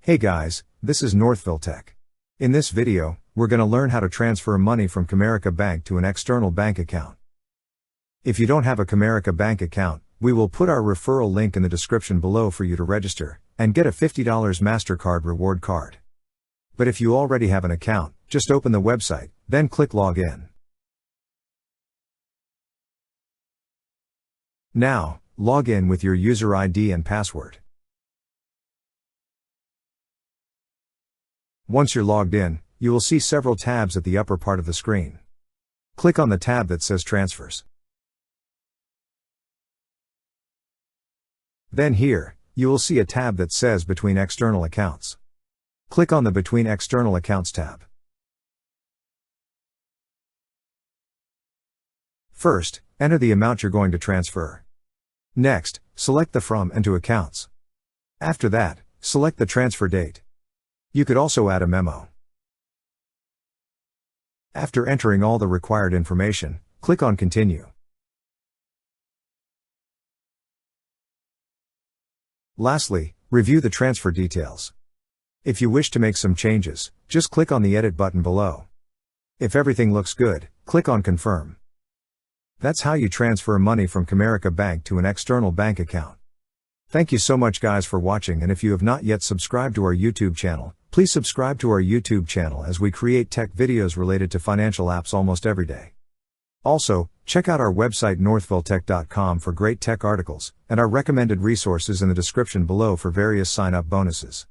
Hey guys, this is Northville Tech. In this video, we're going to learn how to transfer money from Comerica Bank to an external bank account. If you don't have a Comerica Bank account, we will put our referral link in the description below for you to register and get a $50 MasterCard reward card. But if you already have an account, just open the website, then click Login. Now, log in with your user ID and password. Once you're logged in, you will see several tabs at the upper part of the screen. Click on the tab that says Transfers. Then here, you will see a tab that says Between External Accounts. Click on the Between External Accounts tab. First, enter the amount you're going to transfer. Next, select the From and to Accounts. After that, select the transfer date. You could also add a memo. After entering all the required information, click on Continue. Lastly, review the transfer details. If you wish to make some changes, just click on the Edit button below. If everything looks good, click on Confirm. That's how you transfer money from Comerica Bank to an external bank account. Thank you so much guys for watching, and if you have not yet subscribed to our YouTube channel, please subscribe to our YouTube channel as we create tech videos related to financial apps almost every day. Also, check out our website northvilletech.com for great tech articles, and our recommended resources in the description below for various sign-up bonuses.